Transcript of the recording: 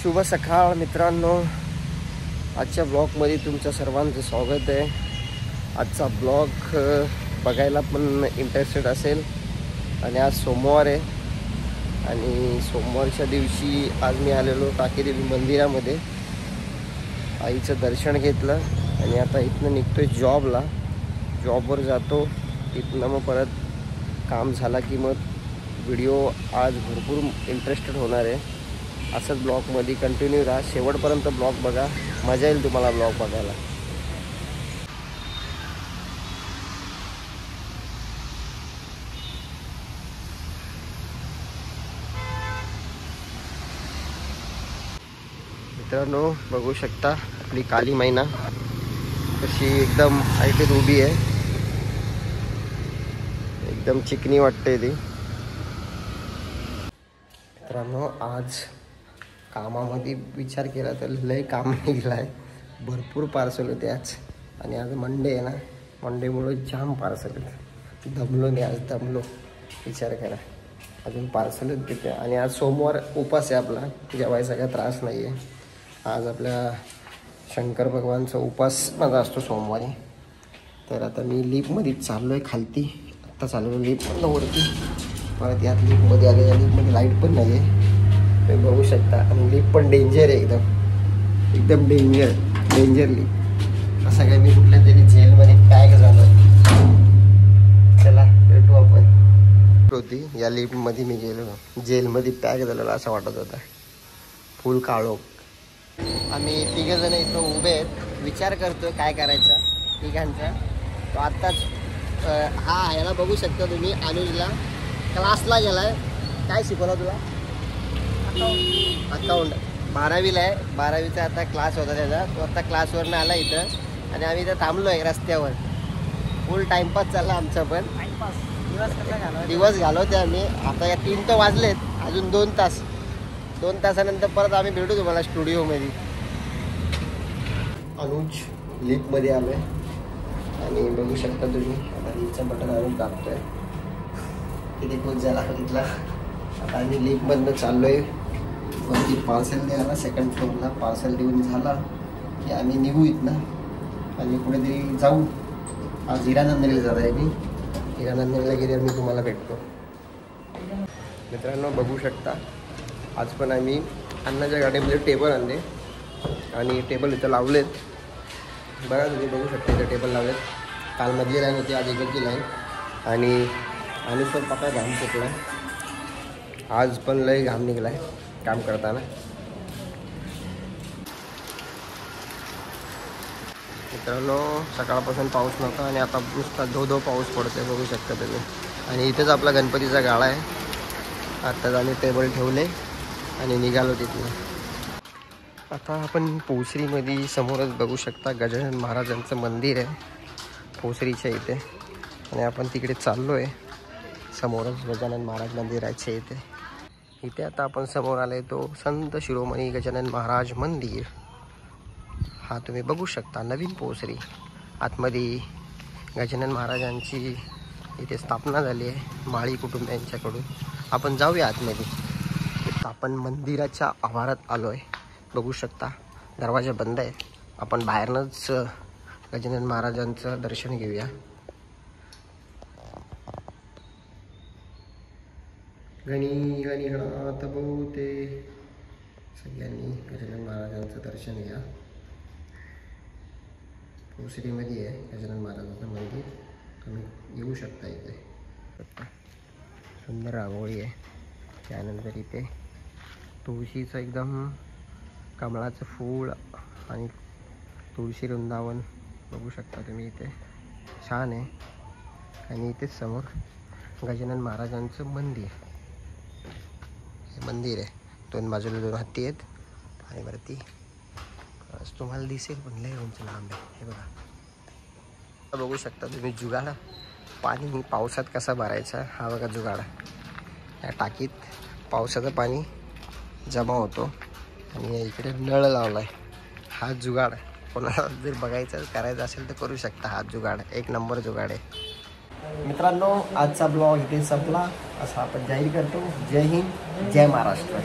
शुभ सकाळ मित्रांनो, आजच्या ब्लॉगमध्ये तुमचं सर्वांचं स्वागत आहे। आजचा ब्लॉग बघायला पण इंटरेस्टेड असेल आणि आज सोमवार आहे आणि सोमवारच्या दिवशी आज मी आलेलो टाकेदेवी मंदिरामध्ये आईचं दर्शन घेतलं आणि आता इथनं निघतोय जॉबवर जातो। इथनं मग परत काम झाला की मग व्हिडिओ आज भरपूर इंटरेस्टेड होणार आहे। असंच ब्लॉगमध्ये कंटिन्यू राहा, शेवटपर्यंत ब्लॉग बघा, मजा येईल तुम्हाला ब्लॉग बघायला। मित्रांनो बघू शकता आपली काली मैना कशी एकदम हाईटीत उभी आहे, एकदम चिकनी वाटते ती। मित्रांनो आज कामामध्ये विचार केला तर लय काम निघलं आहे, भरपूर पार्सल होते आज आणि आज मंडे आहे ना, मंडेमुळे जाम पार्सल आहेत। दमलो नाही आज, दमलो विचार करा, अजून पार्सल तिथे। आणि आज सोमवार उपास आहे आपला, जेवायचा काही त्रास नाही आहे। आज आपल्या शंकर भगवानचा उपास माझा असतो सोमवारी। तर आता मी लिफ्टमध्ये चाललो आहे खालती, आत्ता चाललो लिफ्टमधनं वरती, परत यात लिफ्टमध्ये आले। या लिफ्टमध्ये लाईट पण नाही आहे, तुम्ही बघू शकता, आणि लिफ्ट पण डेंजर आहे, एकदम डेंजर लिफ्ट। असं काय मी कुठल्या तरी जेलमध्ये पॅक झालो। चला भेटू आपण। होती या लिफ्टमध्ये मी गेलो, जेलमध्ये पॅक झालेला असं वाटत होता, फुल काळोख। आम्ही तिघंजण इथं उभे आहेत, विचार करतोय काय करायचा तिघांचा। तो आत्ताच हा याला बघू शकता तुम्ही, अनुजला क्लासला गेलाय। काय शिकवला तुला? अकाउंट 12वीला आहे, 12वीचा आता क्लास होता त्याचा। तो आता क्लासवरनं आला इथं आणि आम्ही इथं थांबलो आहे रस्त्यावर। फुल टाइमपास चालला आमचा, पण दिवस घालवते आम्ही। आता या 3 तर वाजलेत, अजून 2 तासानंतर परत आम्ही भेटू तुम्हाला स्टुडिओमध्ये। अनुज लिफ्टमध्ये आलो आहे आणि बघू शकता तुम्ही, आता लिफ्टचं बटन आणून दाबतोय, किती खुश झाला तिथला। आता आम्ही लिफ्टमधनं चाललो आहे वरती पार्सल द्यायला, सेकंड फ्लोअरला। पार्सल देऊन झाला की आम्ही निघू इथनं आणि कुठेतरी जाऊ। आज हिरानंदनीला जात आहे मी, हिरानंदनीला गेल्यावर मी तुम्हाला भेटतो। मित्रांनो बघू शकता, आज पण आम्ही अन्नाच्या गाडीमध्ये टेबल आणले आणि टेबल इथं लावलेत। बघा तुम्ही बघू शकता, इथं टेबल लावलेत। काल मधली लाईन होती, आज इकडची लाईन, आणि पण पक्का घाम फुटला आहे। आज पण लय घाम निघला आहे काम करताना। मित्रांनो सकाळपासून पाऊस नव्हता आणि आता नुसता धो पाऊस पडतोय, बघू शकता तुम्ही। आणि इथेच आपला गणपतीचा गाळा आहे। आत्ताच आम्ही टेबल ठेवले आणि निघालो तिथनं। आता आपण पोसरीमध्ये समोरच बघू शकता गजानन महाराजांचं मंदिर आहे, पोसरीच्या इथे, आणि आपण तिकडे चाललो आहे। समोरच गजानन महाराज मंदिराच्या इथे आता आपण समोर आले तो संत शिरोमणी गजानन महाराज मंदिर। हा तुम्ही बघू शकता, नवीन पोसरी। आतमध्ये गजानन महाराजांची इथे स्थापना झाली आहे माळी कुटुंबियांच्याकडून। आपण जाऊया आतमध्ये। आपण मंदिराच्या आवारात आलो आहे, बघू शकता दरवाजा बंद आहे। आपण बाहेरनंच गजानन महाराजांचं दर्शन घेऊया। गणी गणात बहुते, सगळ्यांनी गजानन महाराजांचं दर्शन घ्या। पोसरीमध्ये आहे गजानन महाराजांचं मंदिर, तुम्ही येऊ शकता। इथे सुंदर रांगोळी आहे, त्यानंतर इथे तुळशीचं एकदम कमळाचं फूल आणि तुळशी वृंदावन बघू शकता तुम्ही, इथे छान आहे। आणि इथेच समोर गजानन महाराजांचं मंदिर आहे, 2 बाजूला 2 हत्ती आहेत आणि वरती तुम्हाला दिसेल पण लय उंच लांब आहे। हे बघा, बघू शकता तुम्ही जुगाड, पाणी पावसात कसा भरायचा हा बघा जुगाड। या टाकीत पावसाचं पाणी जमा होतो आणि इकडे नळ लावला आहे, हा जुगाड। कोणाला जर बघायचं करायचं असेल तर करू शकता, हा जुगाड 1 नंबर जुगाड आहे। मित्रांनो आजचा ब्लॉग इथे संपला, असं आपण जाहीर करतो। जय हिंद, जय महाराष्ट्र।